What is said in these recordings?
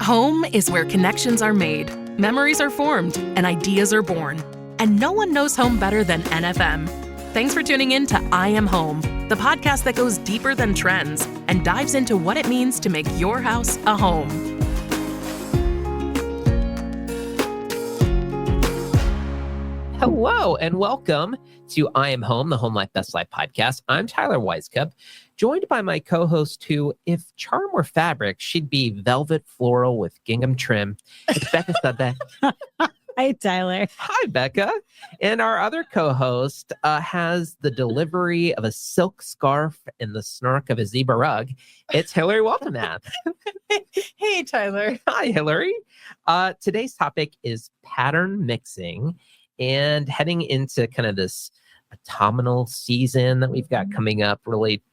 Home is where connections are made, memories are formed, and ideas are born. And no one knows home better than NFM. Thanks for tuning in to I Am Home, the podcast that goes deeper than trends and dives into what it means to make your house a home. Hello and welcome to I Am Home, the Home Life Best Life podcast. I'm Tyler Weiskup, joined by my co-host who, if charm were fabric, she'd be velvet floral with gingham trim. It's Becca said that. Hi, Tyler. Hi, Becca. And our other co-host has the delivery of a silk scarf and the snark of a zebra rug. It's Hilary Waltonath. Hey, Tyler. Hi, Hilary. Today's topic is pattern mixing. And heading into kind of this autumnal season that we've got coming up, really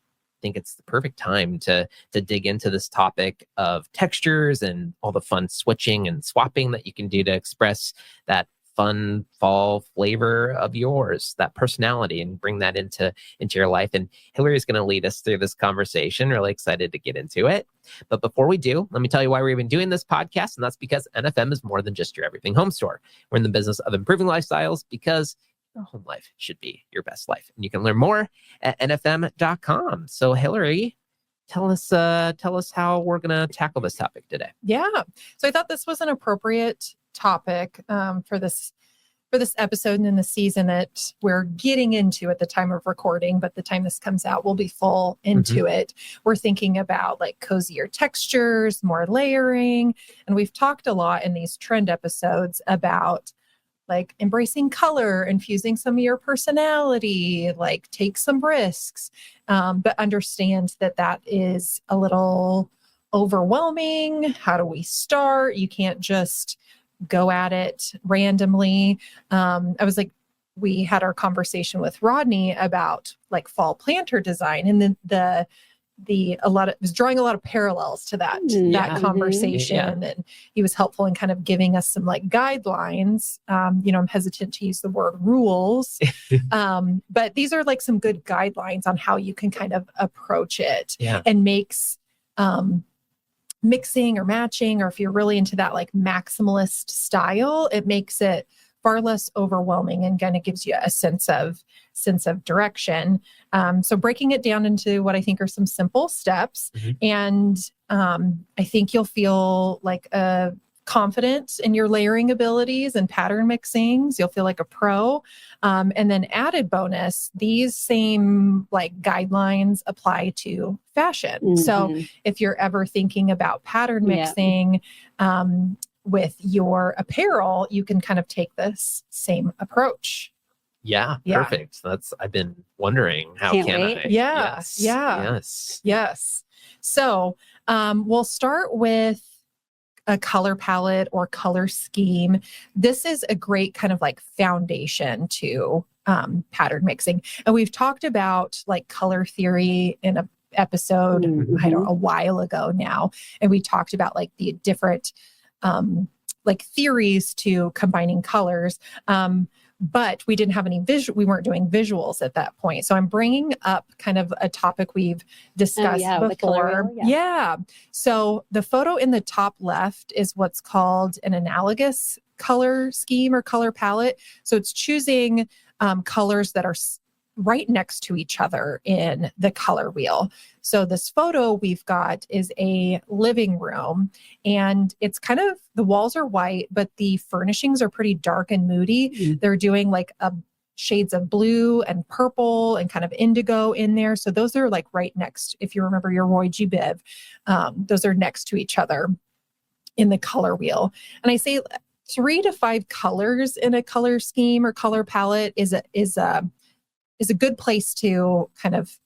think it's the perfect time to dig into this topic of textures and all the fun switching and swapping that you can do to express that fun fall flavor of yours, that personality, and bring that into your life. And Hilary is going to lead us through this conversation. Really excited to get into it. But before we do, let me tell you why we're even doing this podcast. And that's because NFM is more than just your everything home store. We're in the business of improving lifestyles because your home life should be your best life. And you can learn more at nfm.com. So Hilary, tell us how we're going to tackle this topic today. Yeah. So I thought this was an appropriate topic for this episode and in the season that we're getting into at the time of recording, but the time this comes out, we'll be full into it. We're thinking about like cozier textures, more layering. And we've talked a lot in these trend episodes about like embracing color, infusing some of your personality, like take some risks, but understand that is a little overwhelming. How do we start? You can't just go at it randomly. We had our conversation with Rodney about like fall planter design, and then it was drawing a lot of parallels to that conversation. And he was helpful in kind of giving us some like guidelines. I'm hesitant to use the word rules, but these are like some good guidelines on how you can kind of approach it and makes, mixing or matching, or if you're really into that like maximalist style, it makes it far less overwhelming and kind of gives you a sense of direction. So breaking it down into what I think are some simple steps, and I think you'll feel like confident in your layering abilities and pattern mixings. You'll feel like a pro. And then added bonus, these same like guidelines apply to fashion. So if you're ever thinking about pattern mixing with your apparel, you can kind of take this same approach. Yeah, perfect. I've been wondering how Can't can wait. I? Yes. So we'll start with a color palette or color scheme. This is a great kind of like foundation to pattern mixing. And we've talked about like color theory in an episode, a while ago now. And we talked about like the different like theories to combining colors. But we didn't have any we weren't doing visuals at that point. So I'm bringing up kind of a topic we've discussed before. So the photo in the top left is what's called an analogous color scheme or color palette. So it's choosing colors that are right next to each other in the color wheel. So this photo we've got is a living room, and it's kind of, the walls are white, but the furnishings are pretty dark and moody. They're doing like shades of blue and purple and kind of indigo in there. So those are like right next, if you remember your Roy G. Biv, those are next to each other in the color wheel. And I say 3 to 5 colors in a color scheme or color palette is a good place to kind of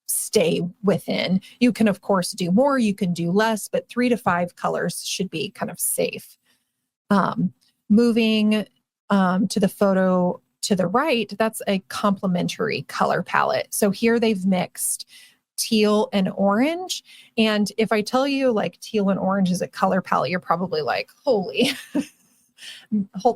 stay within. You can, of course, do more, you can do less, but 3 to 5 colors should be kind of safe. Moving to the photo to the right, that's a complementary color palette. So here they've mixed teal and orange. And if I tell you like teal and orange is a color palette, you're probably like, holy,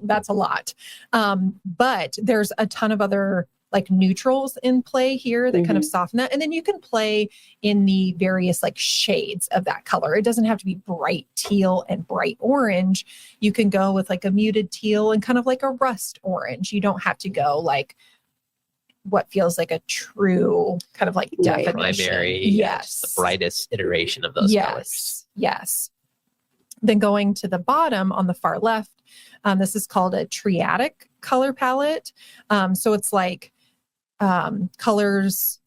that's a lot. But there's a ton of other like neutrals in play here that kind of soften that. And then you can play in the various like shades of that color. It doesn't have to be bright teal and bright orange. You can go with like a muted teal and kind of like a rust orange. You don't have to go like what feels like a true kind of like definition. Primary, yes. The brightest iteration of those colors. Yes. Then going to the bottom on the far left, this is called a triadic color palette. So it's like colors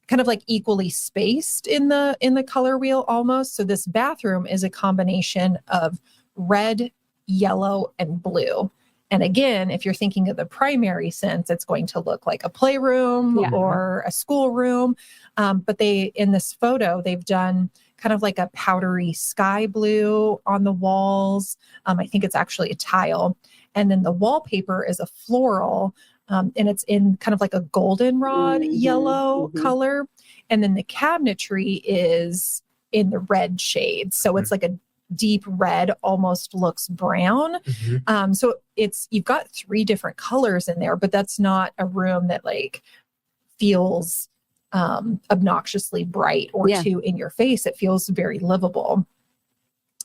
kind of like equally spaced in the color wheel almost. So this bathroom is a combination of red, yellow, and blue. And again, if you're thinking of the primary sense, it's going to look like a playroom or a schoolroom. But in this photo, they've done kind of like a powdery sky blue on the walls. I think it's actually a tile. And then the wallpaper is a floral, and it's in kind of like a goldenrod yellow color. And then the cabinetry is in the red shade. So it's like a deep red, almost looks brown. So you've got 3 different colors in there, but that's not a room that like feels obnoxiously bright or too in your face. It feels very livable.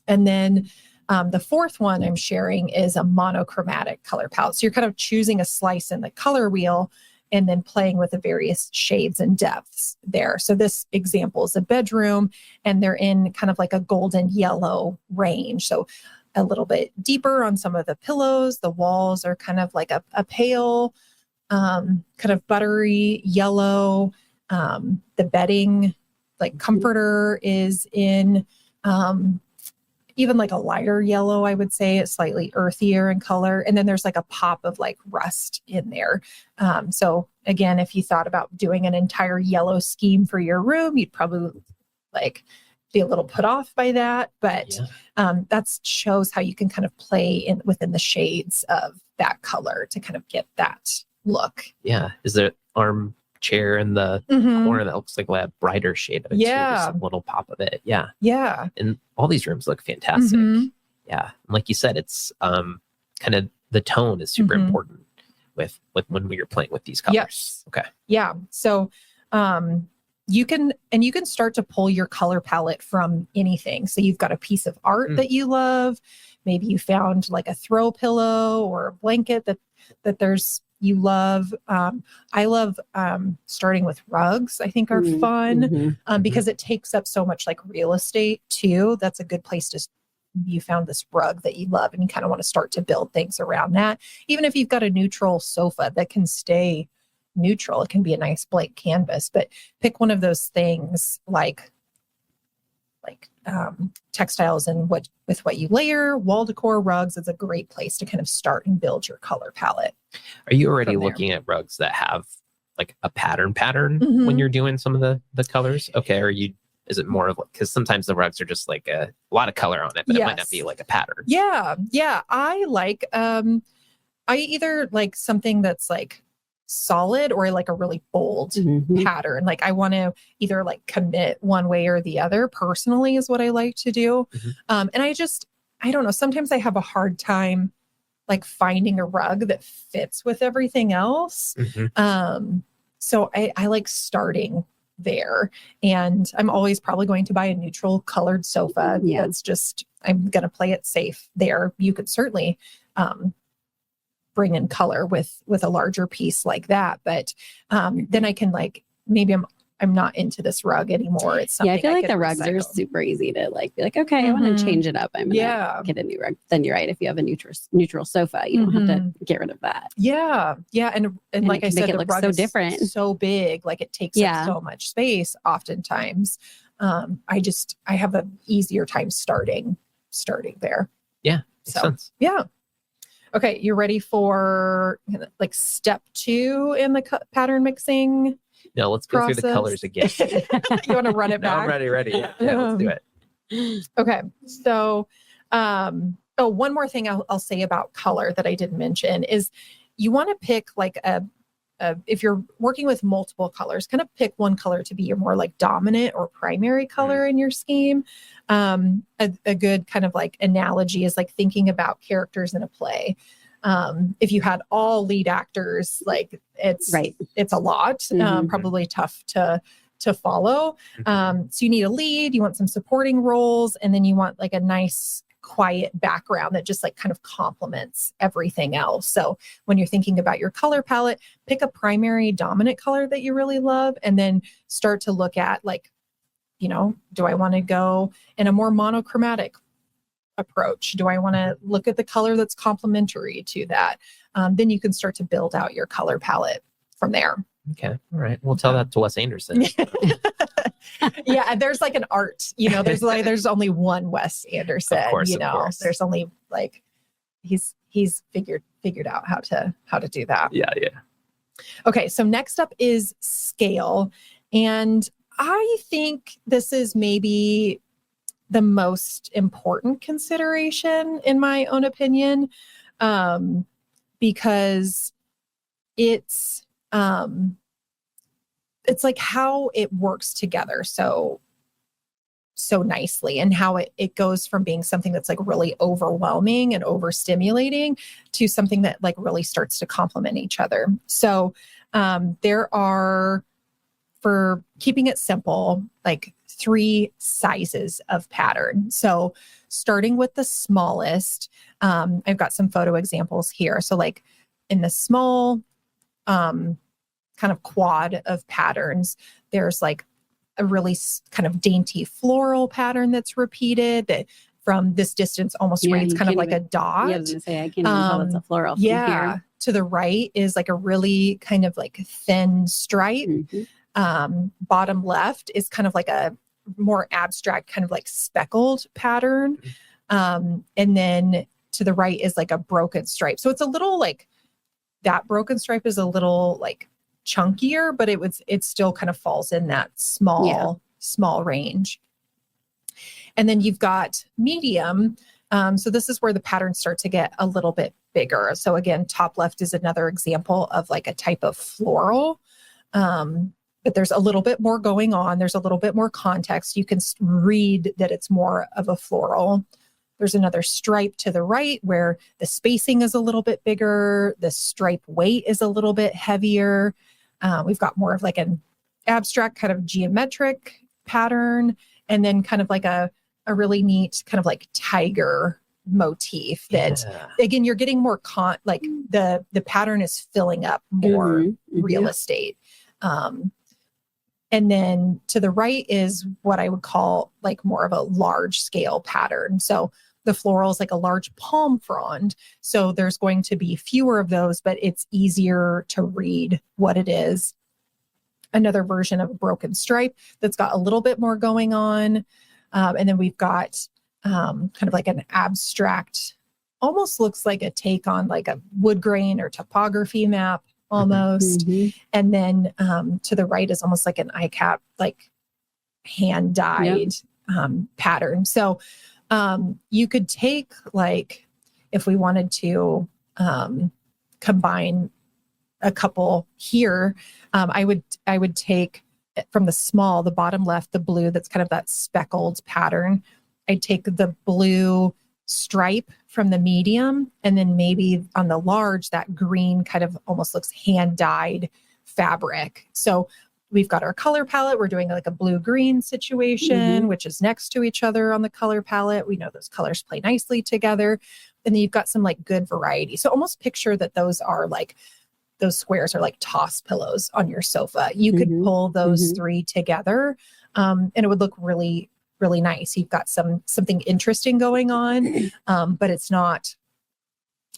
And then the fourth one I'm sharing is a monochromatic color palette. So you're kind of choosing a slice in the color wheel and then playing with the various shades and depths there. So this example is a bedroom, and they're in kind of like a golden yellow range. So a little bit deeper on some of the pillows. The walls are kind of like a pale, kind of buttery yellow. The bedding, like comforter, is in even like a lighter yellow, I would say. It's slightly earthier in color. And then there's like a pop of like rust in there. So again, if you thought about doing an entire yellow scheme for your room, you'd probably like be a little put off by that. But that shows how you can kind of play within the shades of that color to kind of get that look. Yeah. Is there armchair in the corner that looks like a brighter shade of it? Just a little pop of it. Yeah. And all these rooms look fantastic. Yeah. And like you said, it's kind of the tone is super important with when we are playing with these colors. Yes. Okay. Yeah. So you can start to pull your color palette from anything. So you've got a piece of art that you love. Maybe you found like a throw pillow or a blanket that you love. I love starting with rugs. I think are fun because it takes up so much like real estate too. That's a good place to. You found this rug that you love and you kind of want to start to build things around that. Even if you've got a neutral sofa that can stay neutral, it can be a nice blank canvas, but pick one of those things like textiles and with what you layer. Wall decor, rugs is a great place to kind of start and build your color palette. Are you already looking at rugs that have like a pattern when you're doing some of the colors? Okay. Or is it more of like, because sometimes the rugs are just like a lot of color on it, but it might not be like a pattern. Yeah. I like, I either like something that's like solid or like a really bold pattern. Like I want to either like commit one way or the other personally is what I like to do. And I don't know, sometimes I have a hard time like finding a rug that fits with everything else. So I like starting there, and I'm always probably going to buy a neutral colored sofa. That's just, I'm going to play it safe there. You could certainly, bring in color with a larger piece like that. But then I can like, maybe I'm not into this rug anymore. It's something I feel like the recycle. rugs are super easy to like be like, okay, I want to change it up. I'm gonna get a new rug. Then you're right. If you have a neutral sofa, you don't have to get rid of that. Yeah. And like I said, it the look rug so is different, so big, like it takes up so much space oftentimes. I have an easier time starting there. Yeah. Makes sense. Yeah. Okay. You're ready for like step 2 in the pattern mixing? No, let's go through the colors again. You want to run it back? No, I'm ready. Yeah, let's do it. Okay. So, one more thing I'll say about color that I didn't mention is you want to pick like if you're working with multiple colors, kind of pick one color to be your more like dominant or primary color in your scheme. A good kind of like analogy is like thinking about characters in a play. If you had all lead actors, like it's a lot, probably tough to follow. So you need a lead, you want some supporting roles, and then you want like a nice quiet background that just like kind of complements everything else. So when you're thinking about your color palette, pick a primary dominant color that you really love, and then start to look at like, do I want to go in a more monochromatic approach? Do I want to look at the color that's complementary to that? Then you can start to build out your color palette from there. Okay. All right. We'll tell that to Wes Anderson. Yeah. There's like an art, there's only one Wes Anderson, of course. There's only like, he's figured out how to do that. Yeah. Okay. So next up is scale. And I think this is maybe the most important consideration in my own opinion, because it's like how it works together so nicely, and how it goes from being something that's like really overwhelming and overstimulating to something that like really starts to complement each other. So there are, for keeping it simple, like 3 sizes of pattern. So starting with the smallest, I've got some photo examples here. So like in the small kind of quad of patterns, there's like a really kind of dainty floral pattern that's repeated that from this distance almost reads kind of like a dot. Yeah, I was going to say, I can't even tell it's a floral from here. To the right is like a really kind of like thin stripe. Bottom left is kind of like a more abstract kind of like speckled pattern. And then to the right is like a broken stripe. So it's a little like, that broken stripe is a little like chunkier, but it still kind of falls in that small range. And then you've got medium. So this is where the patterns start to get a little bit bigger. So again, top left is another example of like a type of floral. But there's a little bit more going on. There's a little bit more context. You can read that it's more of a floral. There's another stripe to the right where the spacing is a little bit bigger. The stripe weight is a little bit heavier. We've got more of like an abstract kind of geometric pattern, and then kind of like a really neat kind of like tiger motif that again, you're getting more like the pattern is filling up more real estate. And then to the right is what I would call like more of a large scale pattern. So the floral is like a large palm frond. So there's going to be fewer of those, but it's easier to read what it is. Another version of a broken stripe that's got a little bit more going on. And then we've got kind of like an abstract, almost looks like a take on like a wood grain or topography map almost. And then to the right is almost like an ICAP, like hand dyed pattern. So you could take like, if we wanted to combine a couple here, I would take from the bottom left, the blue, that's kind of that speckled pattern. I'd take the blue stripe from the medium, and then maybe on the large, that green kind of almost looks hand dyed fabric. So we've got our color palette. We're doing like a blue-green situation, which is next to each other on the color palette. We know those colors play nicely together. And then you've got some like good variety. So almost picture that those squares are like toss pillows on your sofa. You could pull those 3 together, and it would look really, really nice. You've got something interesting going on, but it's not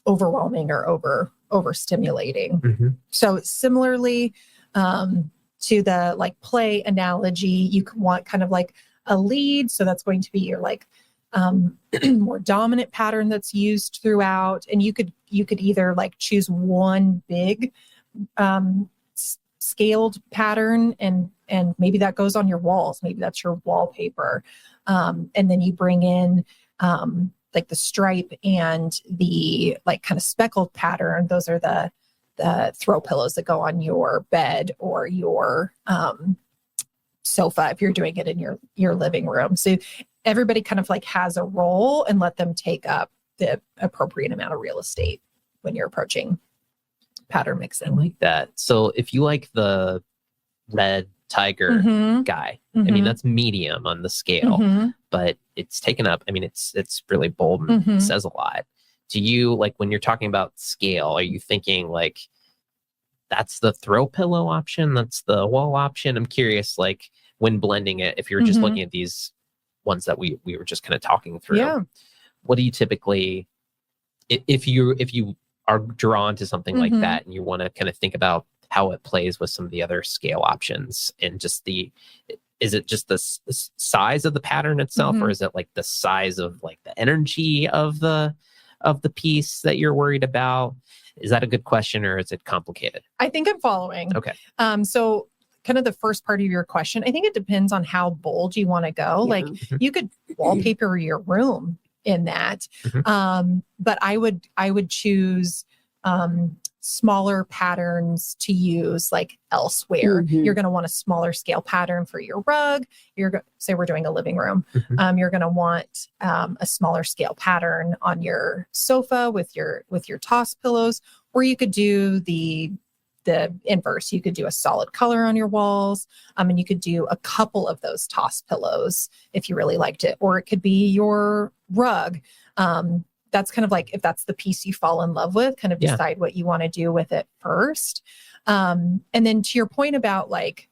overwhelming or overstimulating. So similarly, to the like play analogy, you can want kind of like a lead. So that's going to be your like more dominant pattern that's used throughout. And you could either like choose one big scaled pattern, and maybe that goes on your walls. Maybe that's your wallpaper. And then you bring in like the stripe and the like kind of speckled pattern. Those are the throw pillows that go on your bed or your sofa if you're doing it in your living room. So everybody kind of like has a role, and let them take up the appropriate amount of real estate. when you're approaching pattern I mixing. like that. So if you like the red tiger guy, I mean, that's medium on the scale, but it's taken up. I mean, it's really bold and says a lot. Do you, like, when you're talking about scale, are you thinking like that's the throw pillow option, that's the wall option? I'm curious, like, when blending it, if you're just looking at these ones that we were just kind of talking through, what do you typically, if you are drawn to something like that and you want to kind of think about how it plays with some of the other scale options, and just is it just the size of the pattern itself, or is it like the size of like the energy of the piece that you're worried about? Is that a good question, or is it complicated? I think I'm following. Okay. So kind of the first part of your question, I think it depends on how bold you want to go. Like you could wallpaper your room in that. But I would choose smaller patterns to use like elsewhere. You're going to want a smaller scale pattern for your rug. Say we're doing a living room. You're going to want a smaller scale pattern on your sofa with your toss pillows, or you could do the inverse. You could do a solid color on your walls. And you could do a couple of those toss pillows if you really liked it, or it could be your rug. That's kind of like, if that's the piece you fall in love with, kind of decide what you want to do with it first. And then to your point about like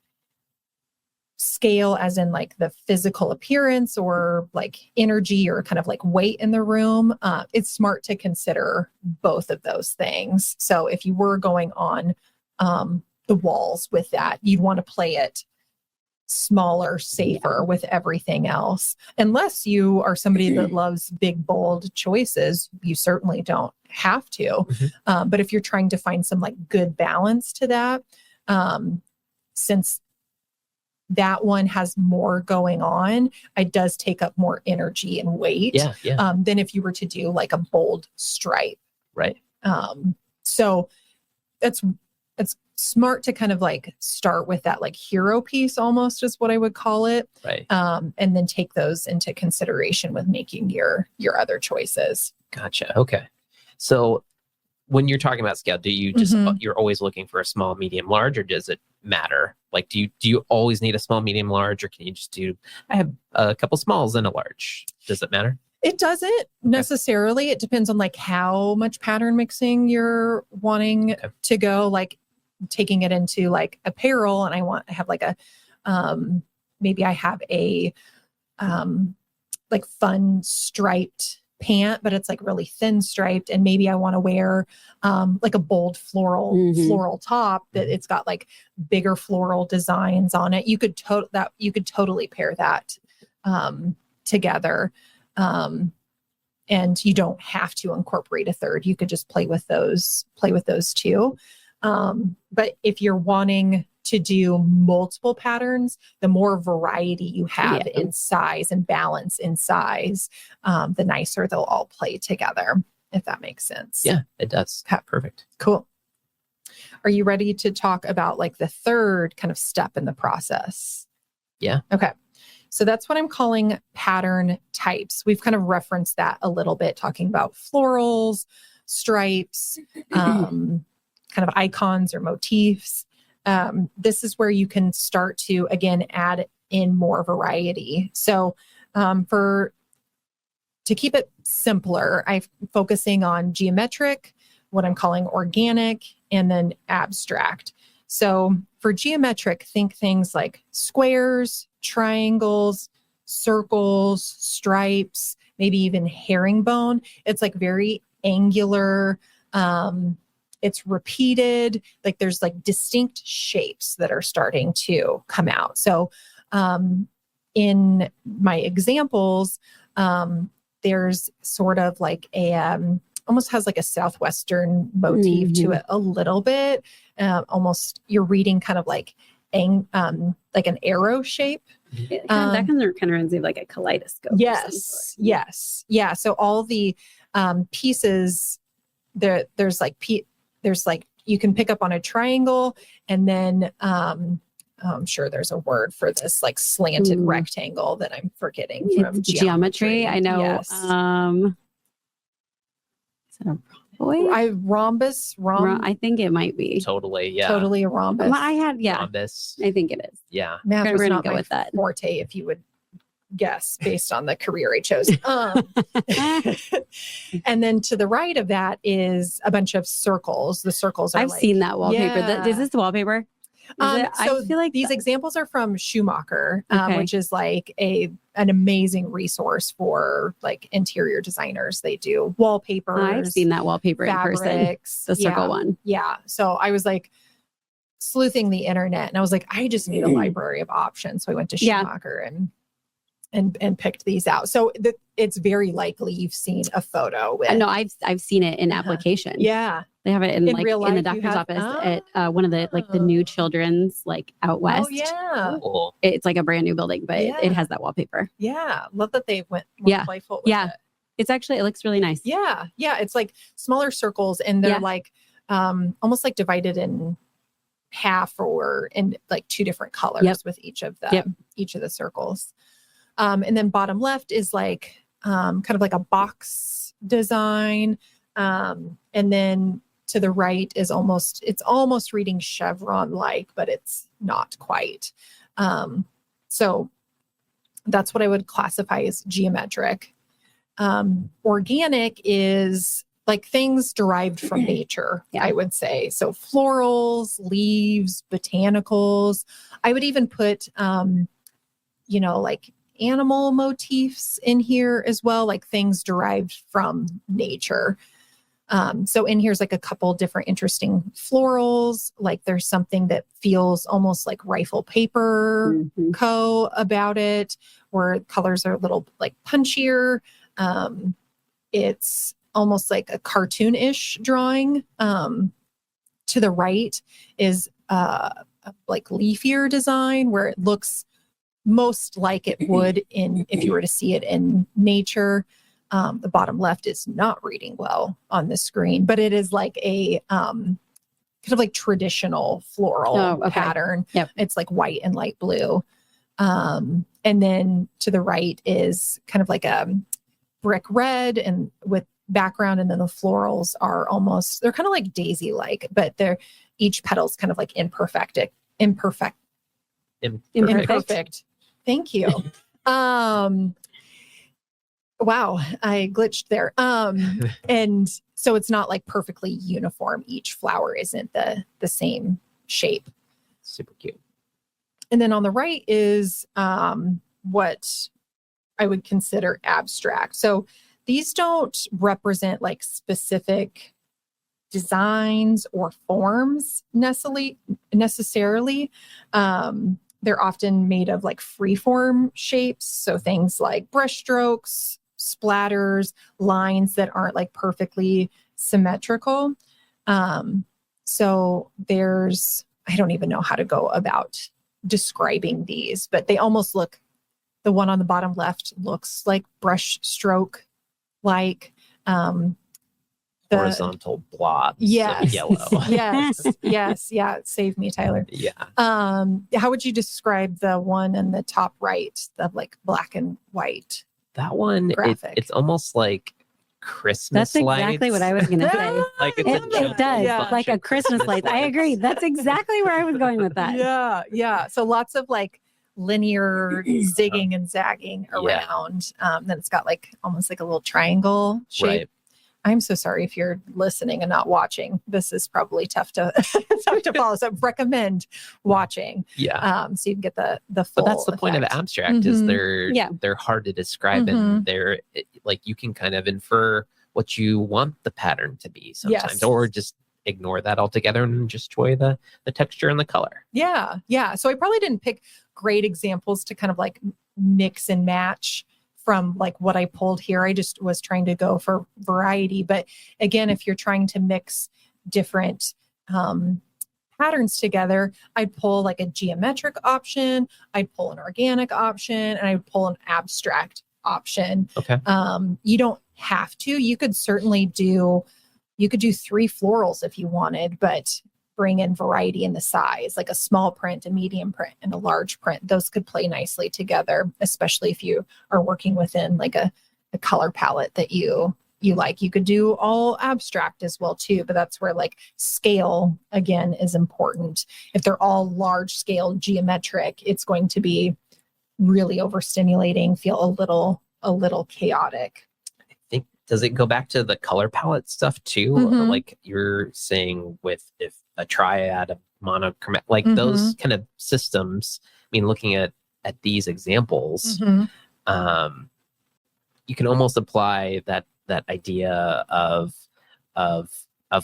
scale, as in like the physical appearance or like energy or kind of like weight in the room, it's smart to consider both of those things. So if you were going on the walls with that, you'd want to play it smaller, safer with everything else. Unless you are somebody that loves big, bold choices, you certainly don't have to. But if you're trying to find some like good balance to that, since that one has more going on, it does take up more energy and weight than if you were to do like a bold stripe. Right. So it's smart to kind of like start with that like hero piece, almost is what I would call it. Right. And then take those into consideration with making your other choices. Gotcha. Okay. So when you're talking about scale, do you just, you're always looking for a small, medium, large, or does it matter? Like, do you always need a small, medium, large, or can you just do, I have a couple smalls and a large? Does it matter? It doesn't necessarily. It depends on like how much pattern mixing you're wanting to go, like taking it into like apparel. And I have like a, maybe I have a, like fun striped pant, but it's like really thin striped. And maybe I want to wear, like a bold floral top that it's got like bigger floral designs on it. You could totally pair that, together. And you don't have to incorporate a third. You could just play with those too. But if you're wanting to do multiple patterns, the more variety you have in size and balance in size, the nicer they'll all play together, if that makes sense. Yeah, it does. Okay. Perfect. Cool. Are you ready to talk about like the third kind of step in the process? Yeah. Okay. So that's what I'm calling pattern types. We've kind of referenced that a little bit, talking about florals, stripes, kind of icons or motifs. This is where you can start to, again, add in more variety. So to keep it simpler, I'm focusing on geometric, what I'm calling organic, and then abstract. So for geometric, think things like squares, triangles, circles, stripes, maybe even herringbone. It's like very angular. It's repeated. Like there's like distinct shapes that are starting to come out. So in my examples, there's sort of like a almost has like a Southwestern motif to it a little bit. Almost you're reading kind of like an arrow shape. That kind of reminds me of like a kaleidoscope. Yes. Yeah. So all the pieces there's like you can pick up on a triangle, and then I'm sure there's a word for this, like slanted rectangle that I'm forgetting from geometry. I know. Yes. Is that Rhombus. I think it might be. Totally. Yeah. Totally a rhombus. Rhombus. I think it is. Yeah. Math was gonna not go my with that. forte, if you would guess, based on the career I chose. And then to the right of that is a bunch of circles. The circles are I've seen that wallpaper. Yeah. Is this the wallpaper? So I feel like these examples are from Schumacher, Okay. which is like an amazing resource for like interior designers. They do wallpapers. I've seen that wallpaper in person. fabrics. The circle one. Yeah. So I was like sleuthing the internet, and I was like, I just need a library of options. So I went to Schumacher and picked these out. So it's very likely you've seen a photo with. No, I've seen it in application. Yeah. They have it in real life, in the doctor's office at one of the the new children's out west. Oh yeah. Cool. It's like a brand new building, but it has that wallpaper. Yeah. Love that they went more playful with it. It's actually, it looks really nice. Yeah. Yeah. It's like smaller circles, and they're like almost like divided in half or in like two different colors with each of the circles. And then bottom left is like kind of like a box design. And then to the right is it's almost reading chevron like, but it's not quite. So that's what I would classify as geometric. Organic is like things derived from nature, I would say. So florals, leaves, botanicals. I would even put, like animal motifs in here as well, like things derived from nature. So in here's like a couple different interesting florals. Like there's something that feels almost like rifle paper about it, where colors are a little like punchier. It's almost like a cartoonish drawing. To the right is like leafier design, where it looks most like it would if you were to see it in nature. The bottom left is not reading well on the screen, but it is like a kind of like traditional floral pattern. Yep. It's like white and light blue. And then to the right is kind of like a brick red and with background. And then the florals are they're kind of like daisy-like, but each petal's kind of like imperfect. Thank you. Wow, I glitched there. And so it's not like perfectly uniform. Each flower isn't the same shape. Super cute. And then on the right is what I would consider abstract. So these don't represent like specific designs or forms necessarily. They're often made of like freeform shapes. So things like brush strokes, splatters, lines that aren't like perfectly symmetrical. So I don't even know how to go about describing these, but they almost look, the one on the bottom left looks like brush stroke like. Horizontal blobs of yellow. Yes. Yeah. Save me, Tyler. Yeah. How would you describe the one in the top right, the like black and white? That one, it's almost like Christmas That's lights. exactly what I was going to say. Like it does. Like a Christmas lights. I agree. That's exactly where I was going with that. Yeah. So lots of like linear zigging and zagging around. Then it's got like almost like a little triangle shape. Right. I'm so sorry if you're listening and not watching. This is probably tough to follow. So I recommend watching. Yeah. So you can get the full. But that's the point of abstract is they're hard to describe and they're like you can kind of infer what you want the pattern to be sometimes, or just ignore that altogether and just enjoy the texture and the color. Yeah. So I probably didn't pick great examples to kind of like mix and match from like what I pulled here. I just was trying to go for variety. But again, if you're trying to mix different patterns together, I'd pull like a geometric option, I'd pull an organic option, and I'd pull an abstract option. Okay. You don't have to. You could certainly do 3 florals if you wanted, but bring in variety in the size, like a small print, a medium print, and a large print. Those could play nicely together, especially if you are working within like a color palette that you you like. You could do all abstract as well too, but that's where like scale again is important. If they're all large scale geometric, it's going to be really overstimulating, feel a little chaotic. I think, does it go back to the color palette stuff too? Mhm. Like you're saying with if a triad, a monochromatic, like Mhm. those kind of systems. I mean, looking at these examples, you can almost apply that idea of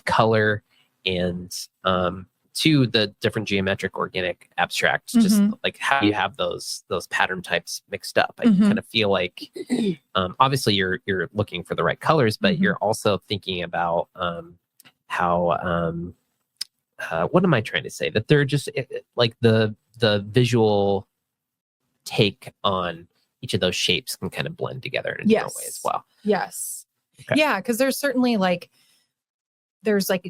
color and to the different geometric, organic, abstract, just like how you have those pattern types mixed up. I kind of feel like obviously you're looking for the right colors, but you're also thinking about how what am I trying to say? That they're just like the visual take on each of those shapes can kind of blend together in a different way as well. Yes. Okay. Yeah, because there's certainly like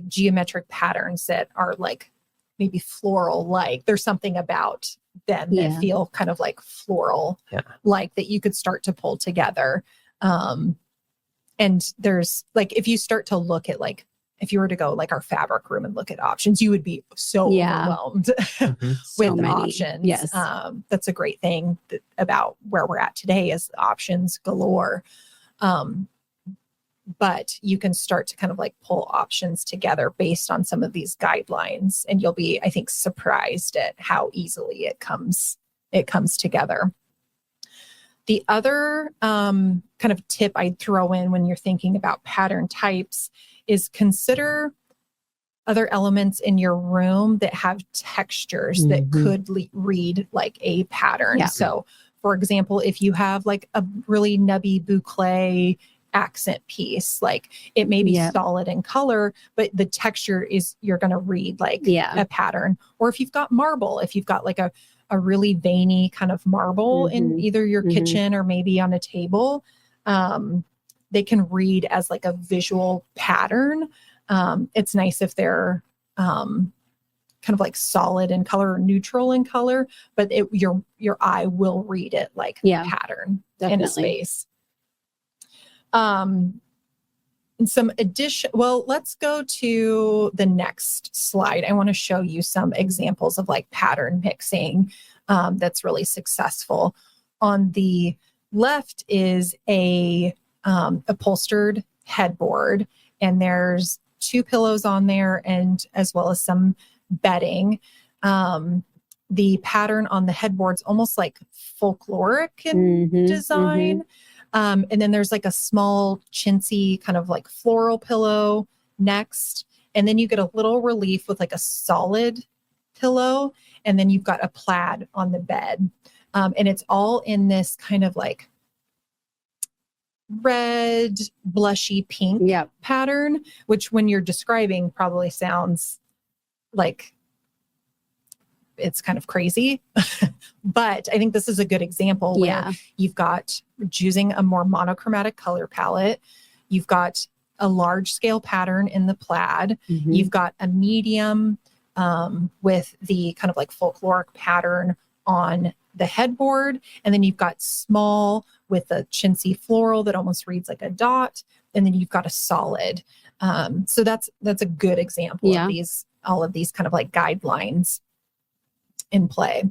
geometric patterns that are like maybe floral like. There's something about them that feel kind of like floral like that you could start to pull together. And there's like, if you start to look at like, if you were to go like our fabric room and look at options, you would be so overwhelmed with options. Yes. That's a great thing about where we're at today is options galore. But you can start to kind of like pull options together based on some of these guidelines. And you'll be, I think, surprised at how easily it comes together. The other kind of tip I'd throw in when you're thinking about pattern types is consider other elements in your room that have textures that could read like a pattern. Yeah. So, for example, if you have like a really nubby boucle accent piece, like it may be solid in color, but the texture is, you're going to read like a pattern. Or if you've got marble, if you've got like a really veiny kind of marble in either your kitchen or maybe on a table, they can read as like a visual pattern. It's nice if they're kind of like solid in color or neutral in color, but your eye will read it like pattern in a space. And some let's go to the next slide. I want to show you some examples of like pattern mixing that's really successful. On the left is a upholstered headboard, and there's 2 pillows on there, and as well as some bedding. The pattern on the headboard's almost like folkloric in design. And then there's like a small chintzy kind of like floral pillow next. And then you get a little relief with like a solid pillow. And then you've got a plaid on the bed. And it's all in this kind of like red, blushy pink pattern, which when you're describing probably sounds like it's kind of crazy. But I think this is a good example where you've got choosing a more monochromatic color palette. You've got a large scale pattern in the plaid. You've got a medium with the kind of like folkloric pattern on the headboard. And then you've got small with a chintzy floral that almost reads like a dot. And then you've got a solid. So that's a good example of all of these kind of like guidelines in play.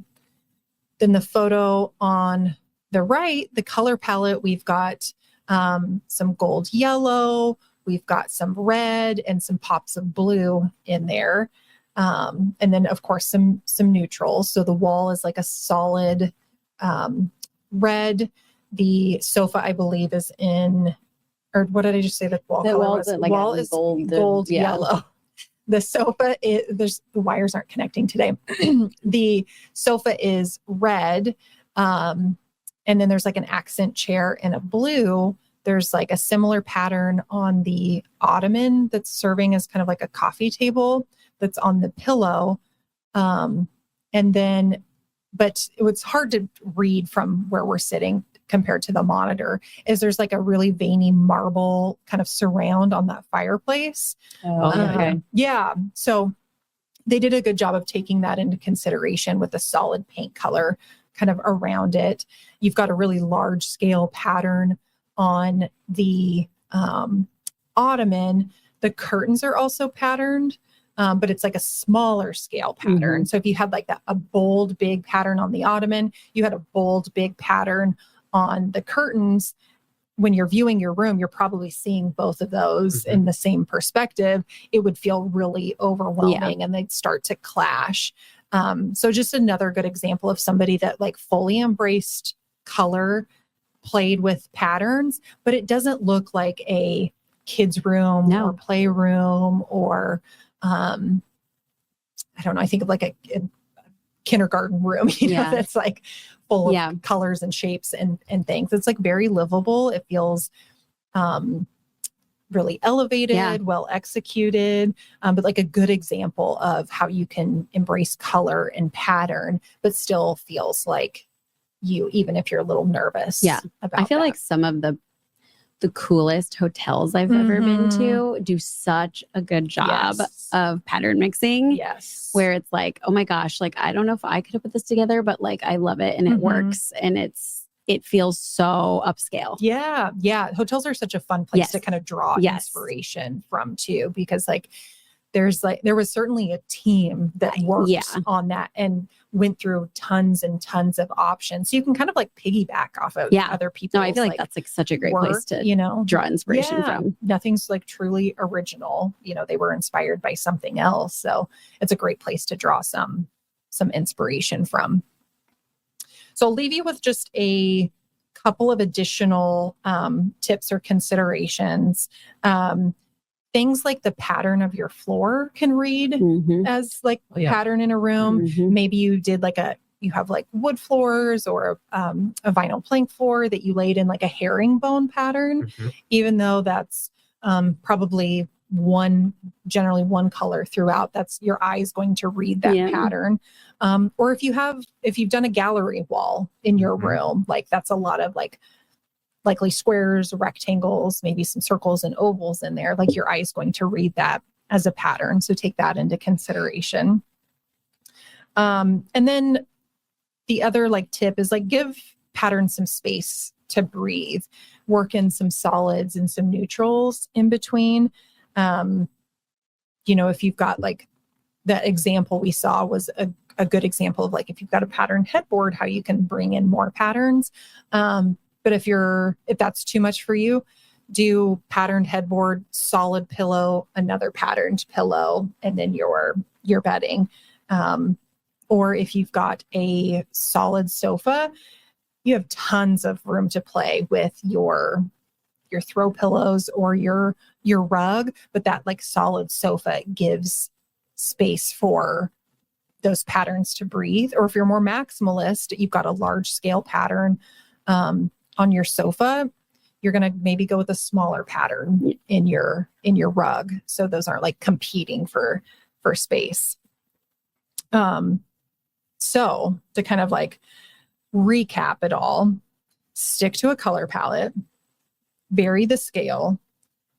Then the photo on the right, the color palette, we've got some gold yellow, we've got some red and some pops of blue in there. And then of course some neutrals. So the wall is like a solid red. The sofa, I believe, is in, or what did I just say the wall color was? The wall is gold yellow. The sofa the wires aren't connecting today. The sofa is red. And then there's like an accent chair in a blue. There's like a similar pattern on the ottoman that's serving as kind of like a coffee table that's on the pillow. And then, but it's hard to read from where we're sitting compared to the monitor, is there's like a really veiny marble kind of surround on that fireplace. Yeah. So they did a good job of taking that into consideration with a solid paint color kind of around it. You've got a really large scale pattern on the ottoman, the curtains are also patterned, but it's like a smaller scale pattern. So if you had like a bold, big pattern on the ottoman, you had a bold, big pattern on the curtains. When you're viewing your room, you're probably seeing both of those in the same perspective. It would feel really overwhelming and they'd start to clash. So just another good example of somebody that like fully embraced color, played with patterns, but it doesn't look like a kid's room or playroom or, I don't know, I think of like a kindergarten room, that's like full of colors and shapes and things. It's like very livable. It feels really elevated, well executed, but like a good example of how you can embrace color and pattern, but still feels like you, even if you're a little nervous. About I feel like some of the coolest hotels I've ever been to do such a good job of pattern mixing. Where it's like, oh my gosh, like, I don't know if I could have put this together, but like, I love it and it works and it feels so upscale. Yeah. Hotels are such a fun place to kind of draw inspiration from too, because like, there was certainly a team that worked on that and went through tons and tons of options. So you can kind of like piggyback off of other people. No, I feel like that's like such a great place to draw inspiration from. Nothing's like truly original. They were inspired by something else. So it's a great place to draw some inspiration from. So I'll leave you with just a couple of additional tips or considerations. Things like the pattern of your floor can read as like pattern in a room. Maybe you did you have like wood floors or a vinyl plank floor that you laid in like a herringbone pattern, even though that's probably generally one color throughout. That's your eye is going to read that pattern. Or if you've done a gallery wall in your room, like that's a lot of like likely squares, rectangles, maybe some circles and ovals in there. Like your eye is going to read that as a pattern. So take that into consideration. And then the other like tip is like give patterns some space to breathe, work in some solids and some neutrals in between. If you've got like that example we saw was a good example of like, if you've got a pattern headboard, how you can bring in more patterns. But if that's too much for you, do patterned headboard, solid pillow, another patterned pillow, and then your bedding. Or if you've got a solid sofa, you have tons of room to play with your throw pillows or your rug, but that like solid sofa gives space for those patterns to breathe. Or if you're more maximalist, you've got a large scale pattern on your sofa, you're going to maybe go with a smaller pattern in your rug. So those aren't like competing for space. So to kind of like recap it all, stick to a color palette, vary the scale,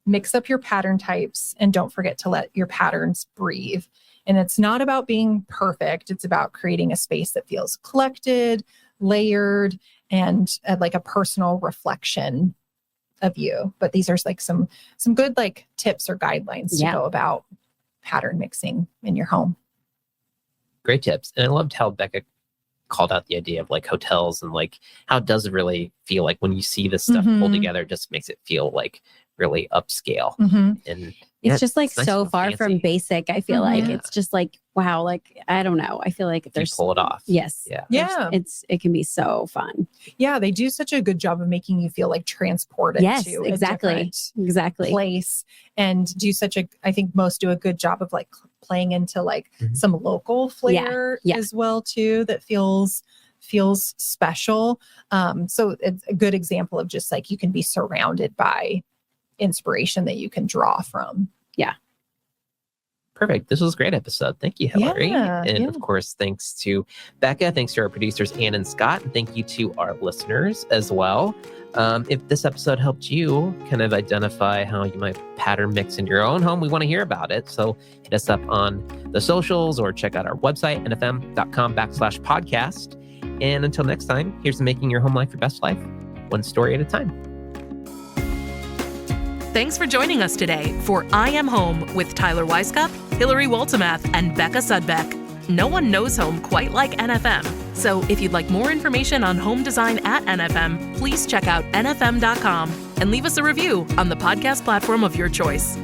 mix up your pattern types, and don't forget to let your patterns breathe. And it's not about being perfect. It's about creating a space that feels collected, layered, and like a personal reflection of you. But these are like some good like tips or guidelines to go about pattern mixing in your home. Great tips. And I loved how Becca called out the idea of like hotels and like how does it really feel like when you see this stuff pulled together, it just makes it feel like really upscale. And it's just like nice so far fancy from basic. I feel like it's just like, wow, like, I don't know. I feel like you pull it off. Yes. Yeah. It can be so fun. Yeah. They do such a good job of making you feel like transported to exactly place, and I think most do a good job of like playing into like some local flair as well too, that feels special. So it's a good example of just like, you can be surrounded by inspiration that you can draw from. Yeah. Perfect. This was a great episode. Thank you, Hilary. Of course, thanks to Becca. Thanks to our producers, Ann and Scott. And thank you to our listeners as well. If this episode helped you kind of identify how you might pattern mix in your own home, we want to hear about it. So hit us up on the socials or check out our website, nfm.com/podcast. And until next time, here's to making your home life your best life, one story at a time. Thanks for joining us today for I Am Home with Tyler Weisskopf, Hilary Waltemath, and Becca Sudbeck. No one knows home quite like NFM. So if you'd like more information on home design at NFM, please check out nfm.com and leave us a review on the podcast platform of your choice.